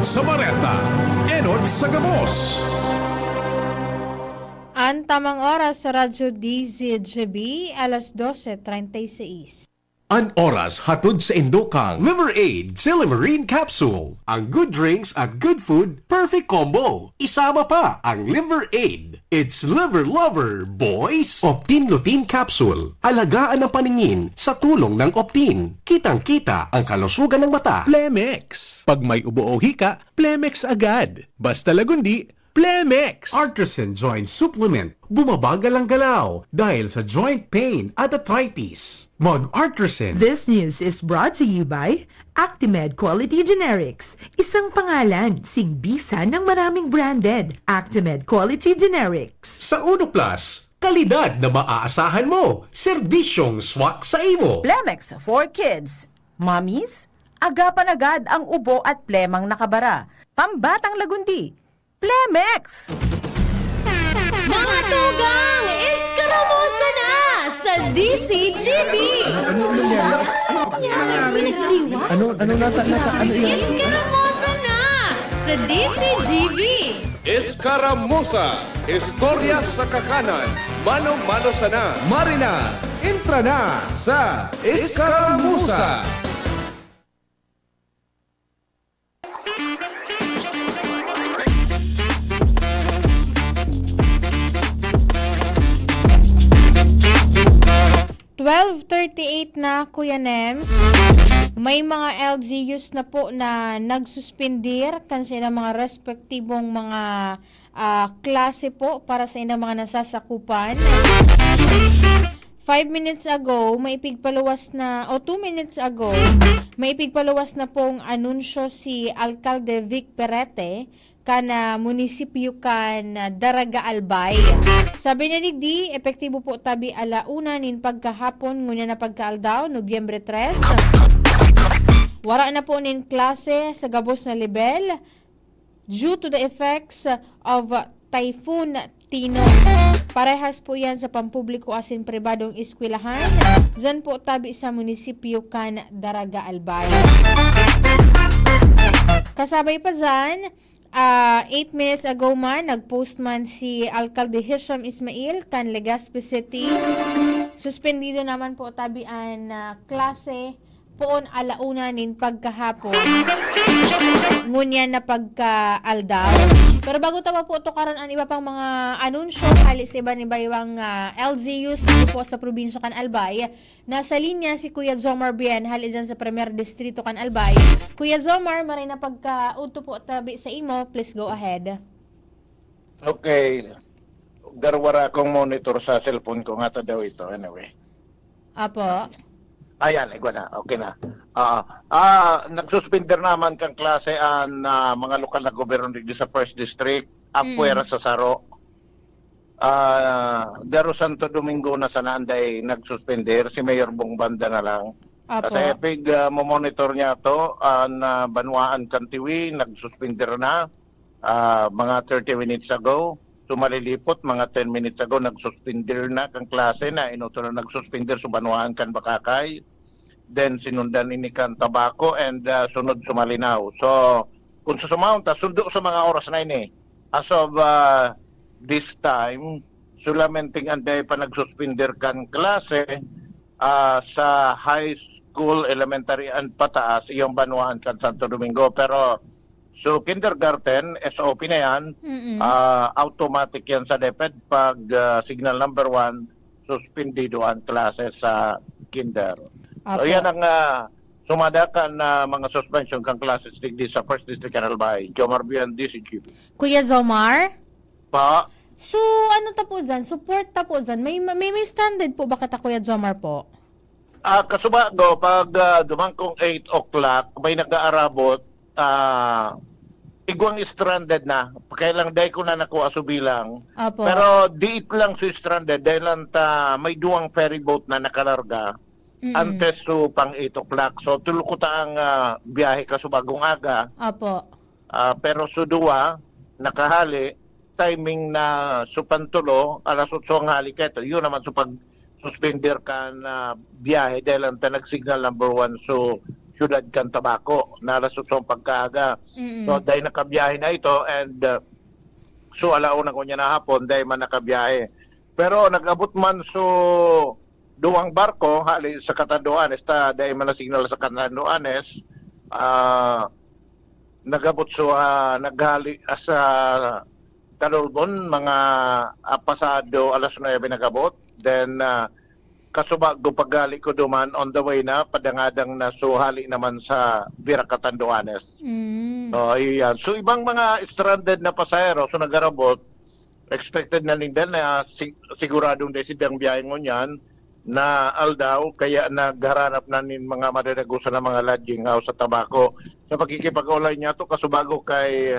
sa Bareta, Enod sa Gabos. Ang tamang oras sa Radyo DZGB, alas 12:36. An oras hatod sa Indokang Liver Aid Silimarine Capsule. Ang good drinks at good food, perfect combo. Isama pa ang Liver Aid. It's liver lover, boys! Optin Lutein Capsule. Alagaan ang paningin sa tulong ng Optin. Kitang-kita ang kalusugan ng mata. Plemex. Pag may ubo o hika, Plemex agad. Basta lagundi, Plemex. Artisan Joint Supplement. Bumabagal ang galaw dahil sa joint pain at arthritis. Mag-Artisan. This news is brought to you by Actimed Quality Generics. Isang pangalan, singbisa ng maraming branded. Actimed Quality Generics. Sa Uno Plus, kalidad na maaasahan mo. Serbisyong swak sa imo. Plemex for kids. Mommies, agapan agad ang ubo at plemang nakabara. Pambatang lagundi. Plemex! Mga tugang, iskaramusa na sa DCGB! Iskaramusa na sa DCGB! Escaramuza, istorya sa kakanan, mano-mano sana. Marina, entra na sa Escaramuza. $12.38 na, Kuya Nems. May mga LGUs na po na nagsuspindir kasi ng mga respektibong mga klase po para sa inyong mga nasasakupan. 5 minutes ago, may ipigpaluwas na, o 2 minutes ago, may ipigpaluwas na pong anunsyo si Alcalde Vic Perete kana munisipyo kan Daraga Albay. Sabi niya ni D, epektibo po tabi alauna nin pagkahapon ngunya na pagkaaldaw, Nobyembre 3. Wara na po nin klase sa gabos na level due to the effects of Typhoon Tino. Parehas po yan sa pampubliko asin pribadong eskwelahan. Diyan po tabi sa munisipyo kan Daraga Albay. Kasabay pa dyan, 8 minutes ago man, nag-post man si Alcalde Hisham Ismail kan Legazpi City. Suspendido naman po tabian klase poon alauna nin pagkahapon. Ngunya na pagkaaldaw. Pero bago tawa po ito karon ang iba pang mga anunsyo halis iba ni baywang LGUs dito po sa probinsya kan Albay. Nasa linya si Kuya Zomar Bien hali dyan sa Premier Distrito kan Albay. Kuya Zomar, maray na pagka-uto po tabi sa imo. Please go ahead. Okay. Darwara akong monitor sa cellphone ko nga to daw ito. Anyway. Apo. Ayan, ikaw na. Okay na. Nagsuspender naman kang klase ang mga lokal na gobyerno dito sa First District, Apuera sa Saro. Daro Santo Domingo na sana anday nagsuspender, si Mayor Bongbanda na lang. Apo. Kasi pig monitor niya to, na Banwaan Kantiwi, nagsuspender na mga 30 minutes ago. Sumalilipot, mga 10 minutes ago, nagsuspender na kang klase na inuto na nagsuspender sa Banwaan kan Bakakay. Then sinundan ini kan Tabaco and sunod Sumalinaw. So, kung susumount, sundo sa mga oras na ini. As of this time, sulamenting anday pa nagsuspender kan klase sa high school, elementary and pataas, yung Banwaan kan Santo Domingo. Pero, so kindergarten, SOP na yan, automatic yan sa DepEd pag signal number 1, suspendido ang klase sa kinder. So yan ang sumadakan na mga suspension kang classes di sa First District Albay. Jomar Bian, DCGB. Kuya Zomar? Pa? So, ano ta po dyan? Support ta po dyan? May standard po ba kata Kuya Zomar po? Kasubago, pag dumangkong 8 o'clock, may nag-aarabot, igwang stranded na. Kailang day ko na nakuha subilang. Apo. Pero diit lang si stranded dahil lang may duwang ferry boat na nakalarga. Antes to pang 8 o'clock. So tulo ko ang biyahe ka subagong aga. Apo. Pero suduwa, nakahali, timing na supantulo, alas 8 ang hali ka ito. Yun naman supag suspender ka na biyahe dahil ang nag-signal number 1 so Siyudad Cantabaco na alas-8 pagkaaga. So dahil nakabiyahe na ito and so alauna ko niya na hapon dahil man nakabiyahe. Pero nag-abot man so duwang barko hali sa Catanduanes dahil man na signal sa Catanduanes nag-abot so naghali sa Talulbon mga pasado alas 9 nag-abot. Then kasubag do paggali ko duman on the way na padangadang na suhali naman sa Vira Catanduanes. So iyan. So ibang mga stranded na pasahero so nagarabot expected na nila na siguradong desidang biyahe ngunyan na aldaw kaya nagharanap na nin mga madadagusan na mga lodging house sa Tabaco. Sa pagkikipag-ulay niya to kasubago kay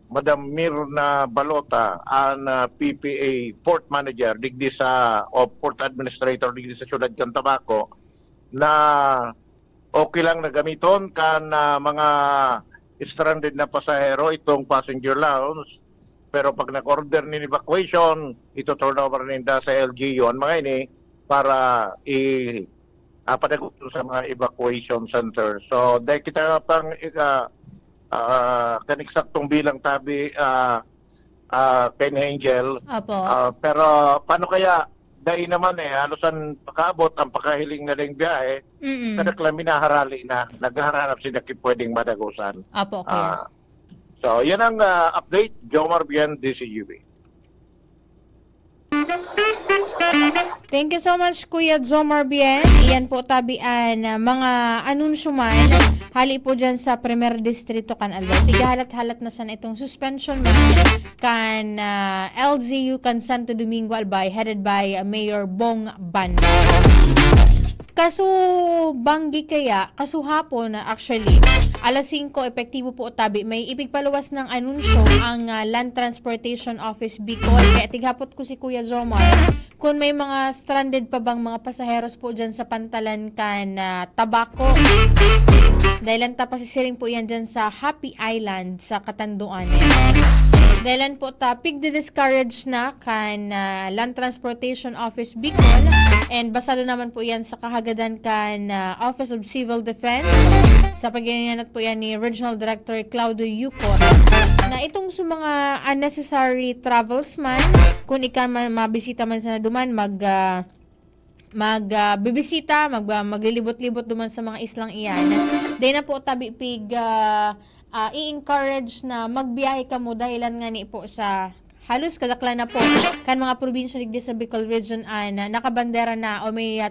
Madam Mirna Balota ang PPA Port Manager digdi sa o Port Administrator digdi sa Siyudad Cantabaco na okay lang na gamiton kan mga stranded na pasahero itong passenger lounge pero pag nag-order ni evacuation ito turn over ninda sa LGU ang mga ini para padagusto sa mga evacuation center. So dahil kita pang kaneksaktong bilang tabi Ken Angel. Pero paano kaya dahil naman halos ang pakaabot ang pakahiling na lang biyahe kadakla minaharali na naghahanap sila pwedeng madagusan. Apo, okay. So yan ang update. Jomar Bien, DCUB. Thank you so much, Kuya Jomar Bien. Iyan po tabian mga anunsyo man. Hali po dyan sa Primer Distrito kan Albert. Tigahalat-halat na sana itong suspension man kan LGU kan Santo Domingo Albay headed by Mayor Bong Banda. Kaso banggi kaya, kaso hapon actually, alas 5 epektibo po tabi, may ipigpaluwas ng anunsyo ang Land Transportation Office Bicol. Kaya tighapot ko si Kuya Jomar, kung may mga stranded pa bang mga pasaheros po dyan sa pantalan kan Tabaco. Dahil tapasisiring po yan dyan sa Happy Island sa Catanduanes. Dahil po tapig discourage na kan Land Transportation Office Bicol and basado naman po yan sa kahagadan kan Office of Civil Defense sa pagganyanat po yan ni Regional Director Claudio Yucor na itong sa mga unnecessary travels man kung ikaw man mabisita man sa duman magbibisita, maglilibot-libot duman sa mga islang iyan. Dahil na po tabi pig i-encourage na magbiyahe ka mo dahilan nga ni po sa halos kadakla na po kan mga probinsya digdi sa Bicol Region na nakabandera na o may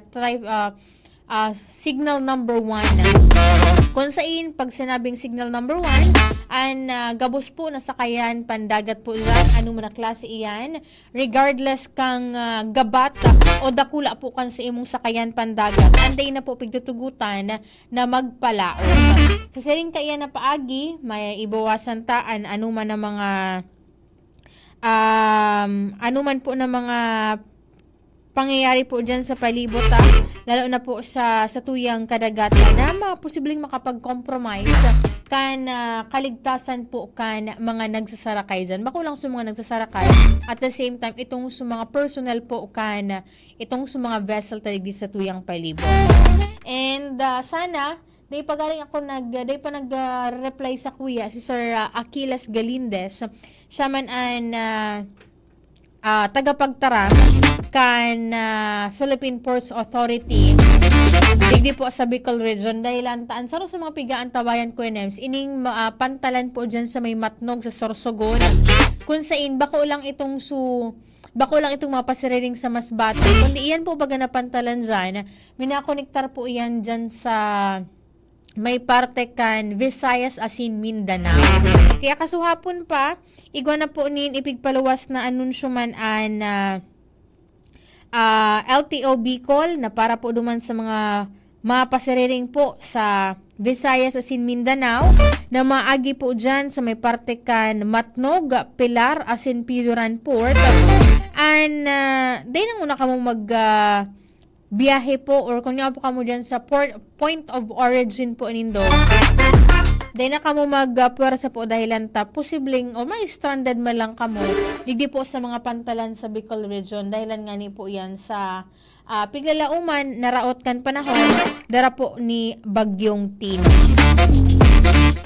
signal number 1. Kung saan pag sinabing signal number 1 an gabos po na sakayan pandagat po dyan anong mga klase iyan regardless kang gabat o dakula po kan sa imong sakayan pandagat anday na po pigtutugutan na magpalaon kasi rin kaya na paagi may ibawasan taan anuman na mga anuman po na mga pangyayari po dyan sa palibot lalo na po sa tuyang kadagatan na posibleng makapag-compromise kan kaligtasan po kan mga nagsasarakay dyan. Makulang sa mga nagsasarakay at the same time itong sa mga personnel po kan itong sa mga vessel taligdi sa tuyang palibot. And sana day pagaling ako nag-reply sa kuya si Sir Aquiles Galindez siya man an tagapagtara kan Philippine Ports Authority digdi po sa Bicol Region dahil antaan sa mga pigaan tabayan ko NMs ining pantalan po dyan sa may Matnog sa Sorsogon kung saan bako lang itong mapasiriring sa Masbate kundi iyan po baga na pantalan dyan minakonektar po iyan dyan sa may parte kan Visayas asin Mindanao. Kaya kasuhapon pa, igwa na po nin ipigpaluwas na anunsyo man an LTO Bicol na para po duman sa mga mapasiriring po sa Visayas asin Mindanao na maagi po dyan sa may parte kan Matnog, Pilar asin Piluran Port. And dahil nang una ka mong biyahe po or kung nga po ka mo dyan sa point of origin po nindo Dahil na kamo magpuwersa po dahilan ta posibleng o may stranded man lang kamo digdi po sa mga pantalan sa Bicol Region dahilan nga ni po yan sa piglalauman naraot kan panahon dara po ni Bagyong Tin.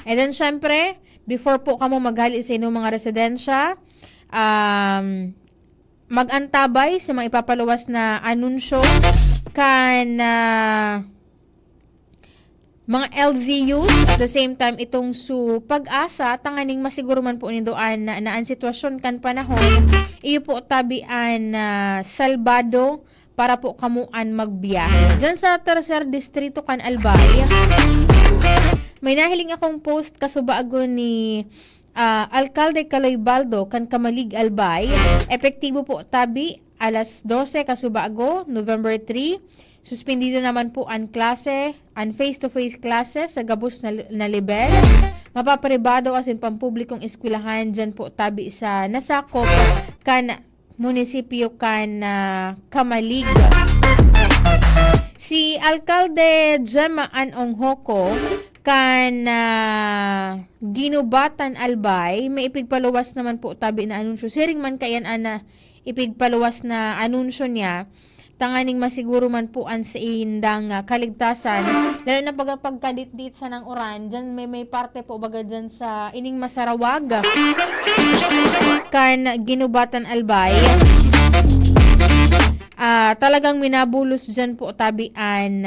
And then syempre before po kamo maghali sa inyong mga residensya, mag-antabay sa mga ipapaluwas na anunsyo kan mga LGUs. At the same time, itong su pag-asa, tanganing masiguro man po nindoan na ang sitwasyon kan panahon, iyo po tabian salbado para po kamuan magbiyahe. Diyan sa tercer distrito kan Albay, may nahiling akong post kasubaago ni Alcalde Caloy Baldo kan Kamalig Albay. Epektibo po tabi alas 12 kasubaago, November 3. Suspendido naman po ang klase, ang face-to-face classes sa gabos na level. Mapaparibado asin pampublikong eskwelahan dyan po tabi sa nasakop kan munisipyo kan Kamalig. Si Alcalde Gemma Anong Hoko kan Ginubatan Albay, may ipigpaluwas naman po tabi na anunsyo. Siring man kayan ana ipigpaluwas na anunsyo niya, tanganing masiguro man po an sa indang kaligtasan. Lalo na pagkadit-dit sa ng uran, dyan may parte po baga dyan sa ining Masarawag kan Ginubatan Albay. Talagang minabulos dyan po tabian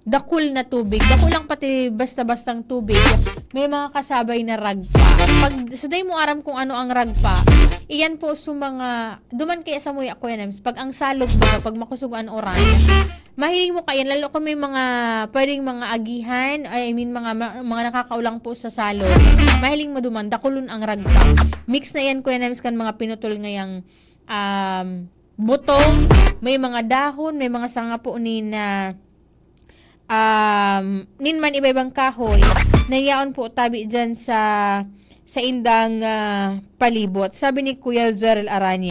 dakul na tubig. Dakul lang pati basta-bastang tubig. May mga kasabay na ragpa. Pag suday mo aram kung ano ang ragpa, iyan po sa mga duman kaya sa muya aquariums. Pag ang salog ba, pag makusugan oran, mahiling mo kayan lalo kung may mga pwedeng mga agihan, I mean mga nakakaulang po sa salog. Mahiling mo duman dakulun ang ragpa. Mix na yan kuya namis kan mga pinutol ngayang butong, may mga dahon, may mga sanga po ni na ninman iba-ibang kahoy nayaon po tabi dyan sa indang palibot. Sabi ni Kuya Zerel Aranya.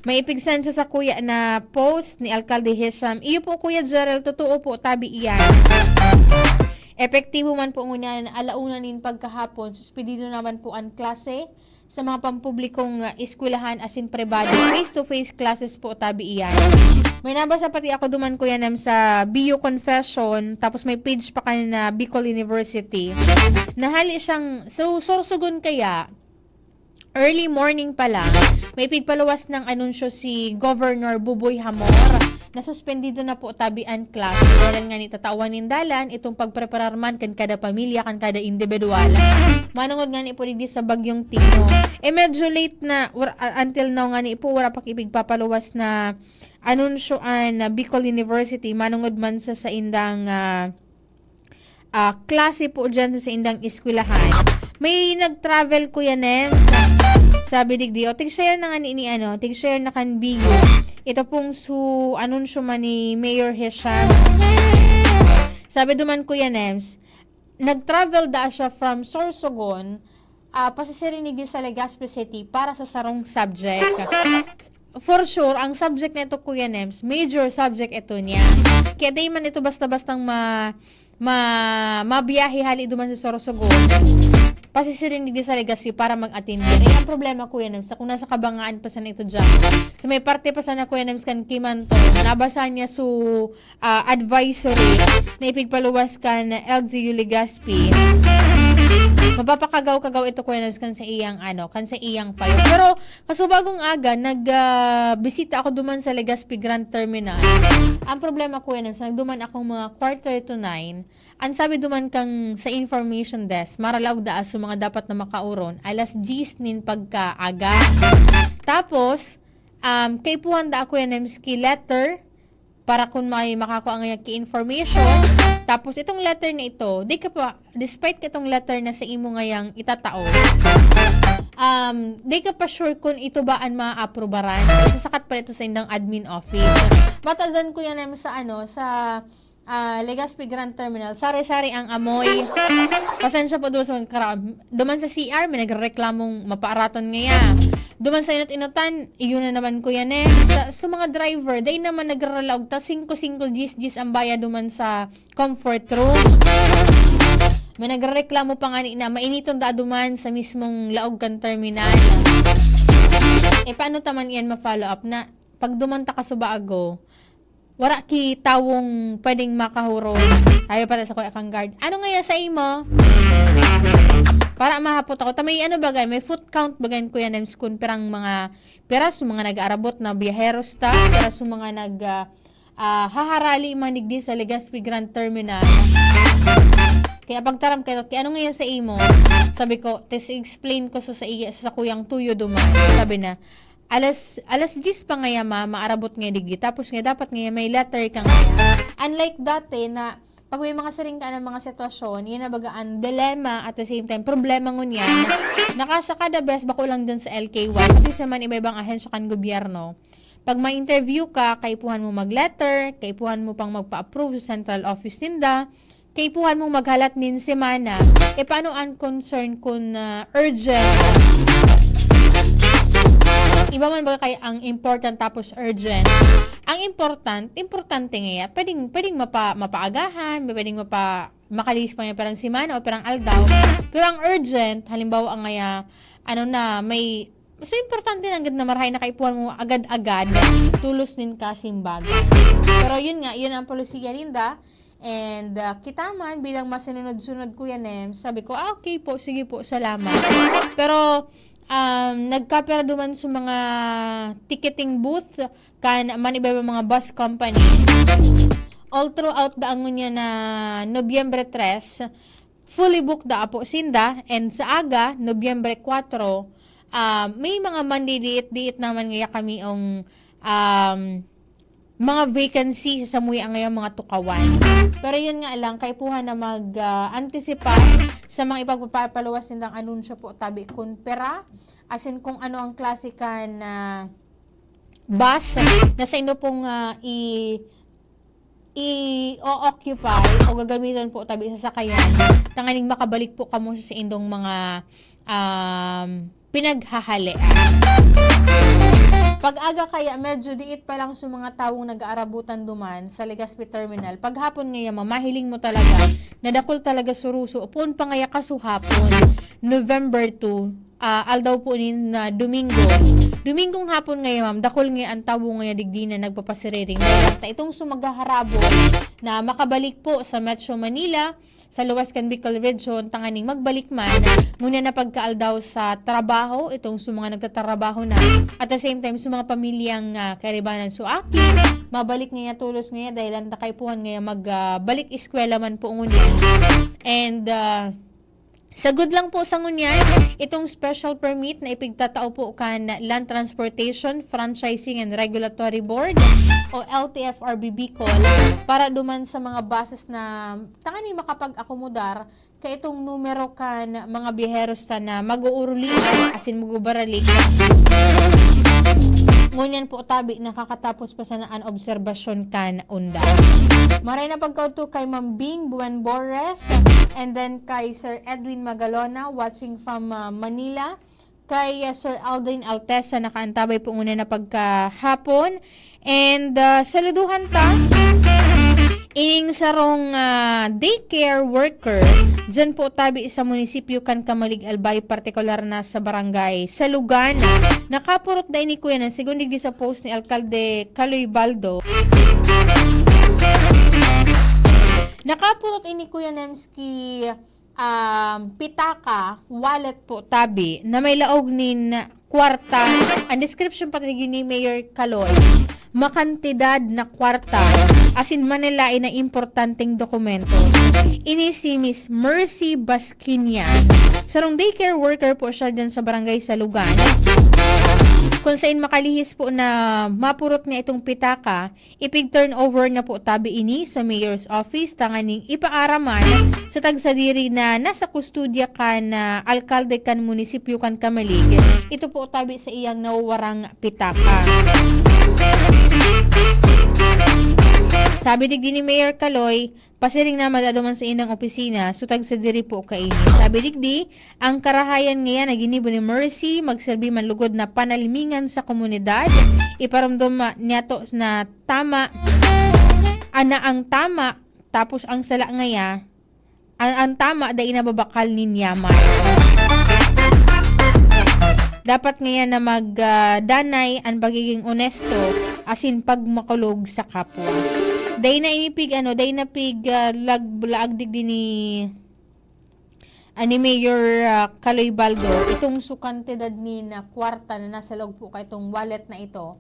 May ipigsan siya sa kuya na post ni Alcalde Hisham. Iyo po Kuya Zerel, totoo po tabi iyan. Epektibo man po ngunyan alauna nin pagkahapon. Suspendido naman po ang klase sa mga pampublikong eskwelahan asin privado. Face-to-face classes po tabi iyan. May nabasa pati ako duman kuya nam sa BU Confession, tapos may page pa kanina Bicol University. Nahali siyang, so sorsogon kaya, early morning pa lang, may pigpaluwas ng anunsyo si Governor Buboy Hamor na suspendido na po tabi ang class. Dahil nga ni tatawan dalan itong pagpreparar man kan kada pamilya, kan kada individual. Manungod nga ni po digdi sa Bagyong Tino. Medyo late na, until now nga ni po, wala pa ipigpapaluwas na anunsyo na Bicol University. Manungod man sa indang klase po dyan sa indang eskwelahan. May nag-travel kuya Nems. Sabi digdi, tig-share na nga ni tig-share na kan BU. Ito pong anunsyo man ni Mayor Hisham. Sabi duman kuya Nems, nag-travel da siya from Sorsogon, pasisirinig sa Legazpi City para sa sarong subject. For sure, ang subject nito kuya Nems, major subject ito niya. Kaya di man ito basta-bastang mabiyahe hali duman sa Sorsogon. Pasisirinig sa Legazpi para mag-attend. Ang problema kuya Nems, kung nasa kabangaan pa sana ito dyan. So may parte pa sana kuya Nems kan Kimanto, nabasa niya advisory na ipigpaluwas kan LGU Legazpi. Mapapakagaw-kagaw ito kuya Nems kan sa iyang payo. Pero kasubagong aga nagbisita ako duman sa Legazpi Grand Terminal. Ang problema kuya Nems, nagduman akong mga 8:45. Ang sabi duman kang sa information desk, maralaw daas sa mga dapat na makauron, alas 10 nin pagkaaga. Tapos, kay puhan da ako yan ki letter para kung may makakuha ang ki-information. Tapos, itong letter na ito, despite itong letter na sa imo ngayang itatao, di ka pa sure kung ito ba ang ma-aprobaran. Sasakat pa ito sa indang admin office. Matazan ko yan sa Legazpi Grand Terminal, sari-sari ang amoy. Pasensya po doon sa magkaraon. Duman sa CR, may nagreklamong mapaaraton ngayon. Duman sa inot-inotan, iyon na naman ko yan sa mga driver, day naman nagralaog ta 5-5 gis ang baya duman sa comfort room. May nagreklamo pa nga ni na mainiton da duman sa mismong laog kan terminal. Paano taman yan ma-follow up na pag dumanta ka sa baago, wala ki tawong pwedeng makahuro. Ayaw pala sa kuya kang guard. Ano nga sa imo? Para mahapot ako. Tamay ano bagay, may foot count bagay kuya names kun perang mga piraso mga nag-aarabot na biyaheros ta, piraso mga haharali manigdi sa Legazpi Grand Terminal. Kaya pagtaram kayo, kaya ano nga sa imo? Sabi ko, explain ko sa kuyang tuyo duman. Sabi na, alas 10 pa nga maarabot nga digdi. Tapos nga dapat nga may letter ka nga. Unlike dati na pag may mga saring ka ng mga sitwasyon, yun na bagaan dilemma at the same time, problema ngun yan. Nakasaka the best, bako lang dun sa LK1. At least naman iba-ibang ahensya kan gobyerno. Pag may interview ka, kaipuhan mo mag-letter, kaipuhan mo pang magpa-approve sa central office ninda, kaipuhan mo maghalat nin semana, paano unconcerned kung urgent? Iba man ba kaya ang important tapos urgent? Ang importante nga, pwedeng mapaagahan, pwedeng makalis pa nga parang semana o parang aldaw. Pero ang urgent, halimbawa ang ngaya, may so importante lang na marahay na kaipuhan mo agad-agad, tulos nin kasimbag. Pero yun ang polisiya rinda. And kita man bilang masinunod-sunod Kuya Nem, sabi ko, okay po, sige po, salamat. Pero nagkapera duman sa mga ticketing booth kan man iba mga bus company. All throughout the niya na Nobyembre 3, fully booked da po sinda, and sa aga Nobyembre 4, may mga mandidiit-diit naman ngaya kami ang mga vacancy sa samuya ngayon mga tukawan. Pero yun nga lang, kaipuhan na mag-anticipate sa mga ipagpapaluwas nilang anunsyo po tabi kun pera, as in kung ano ang klasikan na bus na sa inyo pong i-occupy o gagamitin po tabi sa sakayan, tanganing makabalik po kamo sa indong mga pinaghahalian. Pag-aga kaya, medyo diit pa lang sa mga tawong nag-aarabutan duman sa Legazpi Terminal. Paghapon ngaya, mamahiling mo talaga, nadakol talaga suruso. Upon pa ngaya kasuhapon, November 2, aldaw po na Domingo. Domingong hapon ngayon, ma'am, dakol nga ang tawo nga digdi na nagpapasiriring. Basta itong sumagaharabo na makabalik po sa Metro Manila, sa Luwas can Bicol Region, tanganing magbalik man, muna na pagkaaldaw sa trabaho, itong mga nagtatrabaho na, at the same time, sa mga pamilyang karibanan suaki, mabalik nga tulos nga dahil ang takaypuhan nga magbalik eskwela man po ngunyan. And, sagod lang po sa ngunyan, itong special permit na ipigtatao po kan Land Transportation, Franchising and Regulatory Board o LTFRB Bicol para duman sa mga buses na tangani makapag-akomodar kay itong numero kan mga biyeheros na mag-uuruli asin mugubaralik. Ngunyan po tabi nakakatapos pa sa naan obserbasyon kan unda. Maray na pagkauto kay Ma'am Bing Buen Bores, and then kay Sir Edwin Magalona watching from Manila, kay Sir Aldrin Altesa nakaantabay po una na pagkahapon, and saluduhan ta ining sarong daycare worker dyan po tabi sa munisipyo kan Kamalig Albay, partikular na sa barangay Salugan. Nakapurot dahil ni Kuya na sigundig di sa post ni Alcalde Caloy Baldo. Nakapurot ini Kuya Nemski pitaka, wallet po tabi na may laog nin kwarta. Ang description pati ni Mayor Caloy, makantidad na kwarta asin Manila ay na importanteng dokumento. Ini si Miss Mercy Basquinas. Sarong daycare worker po siya dyan sa barangay Salugan. Kung saan makalihis po na mapurot niya itong pitaka, ipig-turn over na po tabi ini sa mayor's office, tanganing ipaaraman sa tagsadiri na nasa kustudya kan alkalde kan munisipyo kan Kamalig. Ito po tabi sa iyang nawawarang pitaka. Sabi digdi ni Mayor Caloy, pasiring na madaduman sa inang opisina, sutag sa diri po kaini. Sabi digdi, ang karahayan ngayon na ginibo ni Mercy, magserbi manlugod na panalimingan sa komunidad, iparamdom niya to na tama, ana ang tama, tapos ang sala ngaya, ang tama dahil nababakal ninyaman. Dapat ngayon na magdanay ang pagiging onesto asin pagmakulog sa kapwa. Dahil na inipig lagdig din ni Mayor Kaloy Baldo itong sukantidad ni na kwarta na nasa loob po kay itong wallet na ito.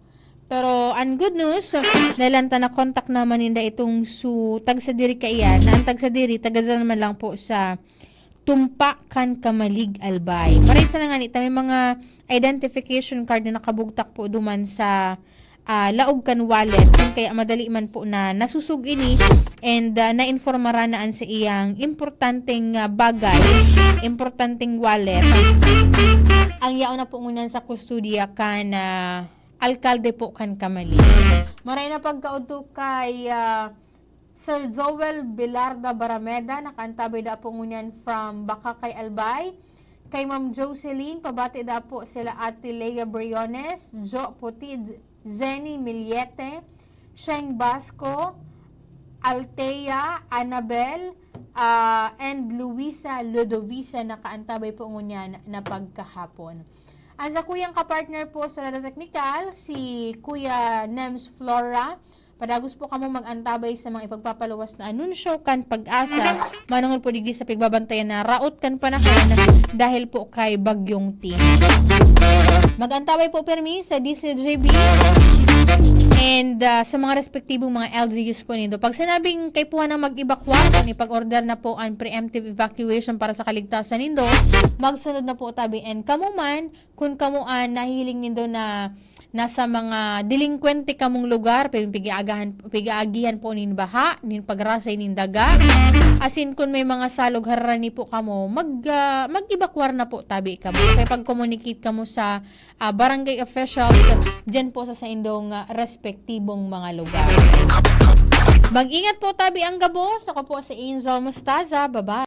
Pero ang good news, nailanta na contact naman ninda itong tagsadiri kaiyan, na ang tagsadiri, tagaza naman lang po sa Tumpakan Kamalig Albay. Marisa na nga nito, may mga identification card na nakabugtak po duman sa laog kan wallet. Kaya madali man po na nasusug ini and na-informara naan sa iyang importanteng bagay, importanteng wallet. Ang yaon na po ngunan sa kustodiya kan alkalde po kan Kamalig. Maray na pagkaudto kay Sir Joel Bilarda Barameda, nakaantabay da po ngunyan from Bakakay Albay. Kay Ma'am Jocelyn, pabati da po sila Ate Leia Briones, Jo Puti, Zenny Miliete, Sheng Basco, Altea, Annabel, and Luisa Ludovisa, nakaantabay po ngunyan na pagkahapon. Ang sa kuyang kapartner po sa Lada Technical, si Kuya Nems Flora. Padagos po kamo mag-antabay sa mga ipagpapaluwas na anunsyo kan pag-asa. Manungol po digdi sa pagbabantayan na raot kan panahon dahil po kay Bagyong T. Mag-antabay po permi sa DCJB and sa mga respektibong mga LGUs po nito. Pag sinabing kay po na mag-ibakwa, ipag-order na po ang preemptive evacuation para sa kaligtasan nindo, magsunod na po tabi. And kamo man, kung kamo nahiling nindo na nasa mga delinkwente kamong lugar, pigaagihan po nin baha, nin pagrasay nin daga. Asin kung may mga salog harani po kamo, mag-ibakwar na po tabi kamo. Kaya pag-communicate kamo sa barangay officials, dyan po sa indong respektibong mga lugar. Mag-ingat po tabi ang gabos. Ako po si Angel Mustaza. Bye-bye.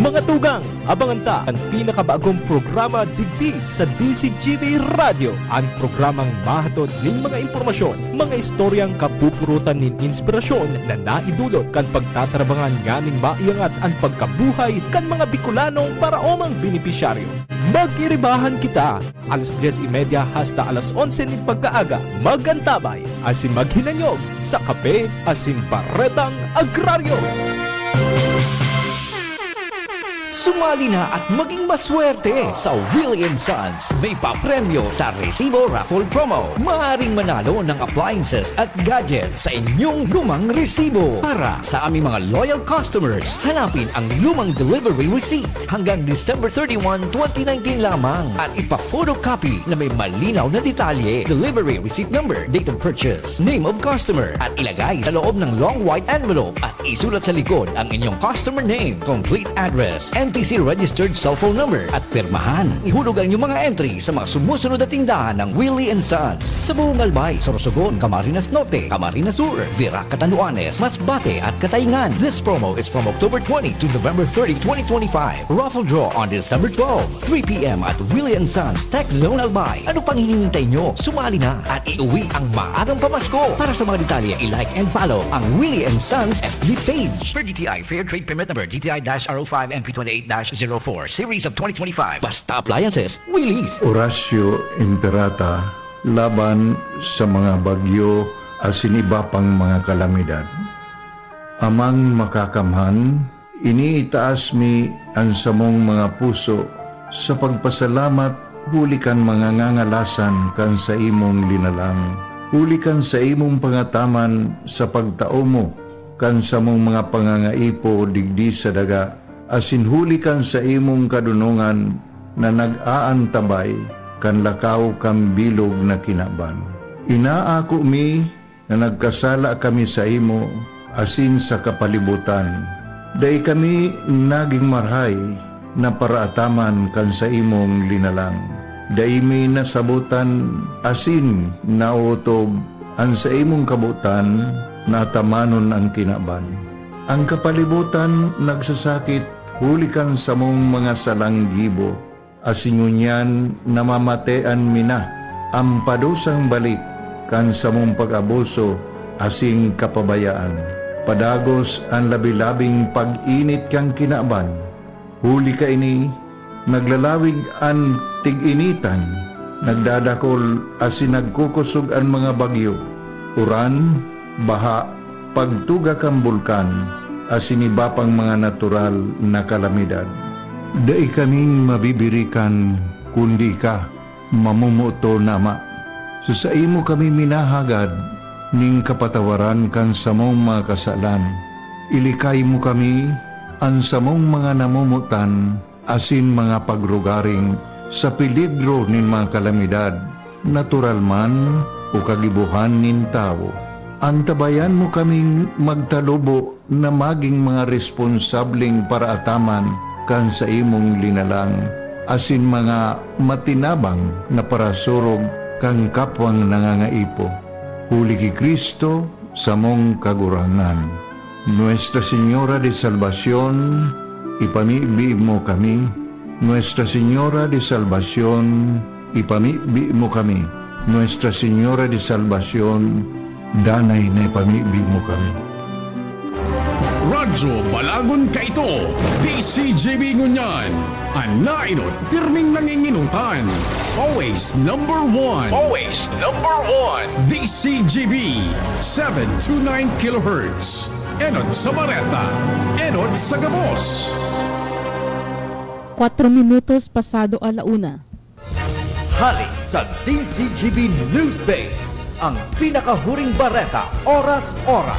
Mga tugang, abangan ta ang pinakabagong programa digdi sa DCGV Radio. Ang programang mahatod ning mga impormasyon, mga istoryang kapupurutan nin inspirasyon na naidulot kan pagtatrabangan nganing maiangat ang pagkabuhay kan mga Bicolanong paraomang benepisyaryo. Mag-iribahan kita alas 10:30 hasta alas 11 ning pagkaaga. Magantabay asin maghinanyog sa kape asin paretang agraryo. Sumali na at maging maswerte sa Willie & Sons. May papremyo sa Resibo Raffle Promo. Maaaring manalo ng appliances at gadgets sa inyong lumang resibo. Para sa aming mga loyal customers, hanapin ang lumang delivery receipt hanggang December 31, 2019 lamang at ipa-photocopy na may malinaw na detalye, delivery receipt number, date of purchase, name of customer at ilagay sa loob ng long white envelope at isulat sa likod ang inyong customer name, complete address, NTC registered cell phone number at pirmahan. Ihulog ang inyong mga entry sa mga sumusunod na tindahan ng Willie & Sons sa buong Albay, Sorsogon, Camarines Norte, Camarines Sur, Virac, Catanduanes, Masbate at Katayngan. This promo is from October 20 to November 30, 2025. Raffle draw on December 12, 3 p.m. at Willie & Sons Tech Zone Albay. Ano pang hinihintay nyo? Sumali na at iuwi ang maagang pamasko. Para sa mga detalye, i-like and follow ang Willie & Sons FB page. Per DTI Fair Trade Permit Number DTI-R05 MP28-04 Series of 2025. Basta Appliances, Willie's. Horacio Imperata laban sa mga bagyo asin iba pang mga kalamidad. Amang makakamhan, iniitaas mi ang samong mga puso sa pagpasalamat hulikan mga ngangalasan kan sa imong linalang. Hulikan sa imong pangataman sa pagtao mo kan sa mong mga pangangaipo digdi sa daga. Asin hulikan sa imong kadunungan na nag-aantabay kan lakaw kang bilog na kinaban. Inaako mi na nagkasala kami sa imo asin sa kapalibutan. Day kami naging marhay na paraataman kan sa imong linalang. Day mi nasabutan asin nautob ang sa imong kabutan na tamanon ang kinaban. Ang kapalibutan nagsasakit, hulikan sa mong mga salanggibo, asingunyan namamatean mina, ang padusang balik, kan sa mong pag-abuso, asing kapabayaan. Padagos ang labi-labing pag-init kang kinaban. Huli ka ini, naglalawig ang tig-initan, nagdadakol asin nagkukusog ang mga bagyo. Uran, baha, pagtuga kang bulkan, asin iba pang mga natural na kalamidad. Dai kaming mabibirikan, kundi ka, mamumuto nama. Sa imo kami minahagad, ning kapatawaran kan samong mga kasalan. Ilikay mo kami, ang samong mga namumutan, asin mga pagrugaring, sa peligro nin mga kalamidad, natural man o kagibuhan nin tao. Antabayan mo kaming magtalubo na maging mga responsabling paraataman kan sa imong linalang, asin mga matinabang na parasurog kang kapwang nangangaipo. Huli ki Kristo sa mong kagurangan. Nuestra Señora de Salvación, ipamibi mo kami. Nuestra Señora de Salvación, ipamibi mo kami. Nuestra Señora de Salvación, danay na ipamibi mo kami. Radyo Balagon Kaito, DCGB Ngunyan, ang nainot, pirming nanginginutan. Always number one. Always number one. DCGB, 729 kHz. Enod sa Bareta, Enod sa Gabos. 4 minutos pasado alauna. Halik sa DCGB News Base, ang pinakahuring bareta, oras-oras.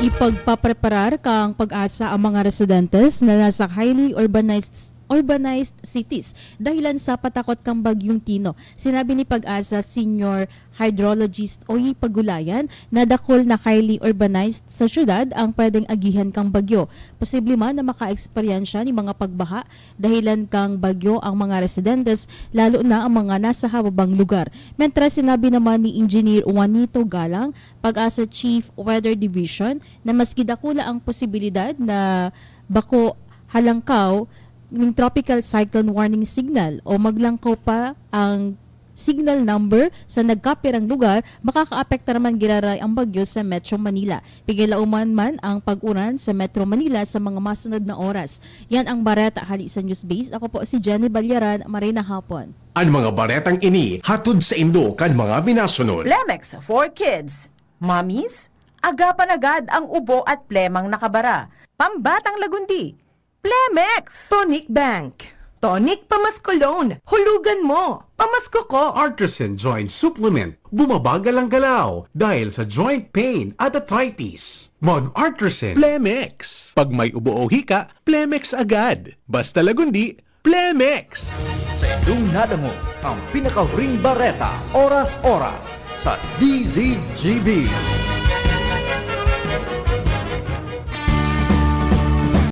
Ipagpapreparar kang pag-asa ang mga residentes na nasa highly urbanized cities dahilan sa patakot kang bagyong Tino. Sinabi ni Pag-asa Senior Hydrologist Oy Pagulayan na dakol na highly urbanized sa syudad ang pwedeng agihan kang bagyo. Posible man na maka-eksperyensya ni mga pagbaha dahilan kang bagyo ang mga residentes, lalo na ang mga nasa hababang lugar. Mentras sinabi naman ni Engineer Juanito Galang, Pag-asa Chief Weather Division, na maski dakula ang posibilidad na bako halangkaw ng tropical cyclone warning signal o maglangkaw pa ang signal number sa nagkapirang lugar, makakaapekta naman giraray ang bagyo sa Metro Manila. Pigilauman man ang pag-uran sa Metro Manila sa mga masunod na oras. Yan ang Bareta Hali sa News Base. Ako po si Jenny Balyaran, Marina Hapon. Ang mga baretang ini, hatod sa Indo kan mga binasunod. Plemex for Kids. Mommies, agapan agad ang ubo at plemang nakabara. Pambatang lagundi. Plemex! Tonic Bank. Tonic Pamascolone. Hulugan mo. Pamasko ko. Artisan Joint Supplement, bumabagal ang galaw dahil sa joint pain at arthritis. Mag-Artisan. Plemex. Pag may ubo o hika, Plemex agad. Basta lagundi, Plemex. Sa inyong nadango, ang pinakahuring bareta, oras-oras sa DZGB.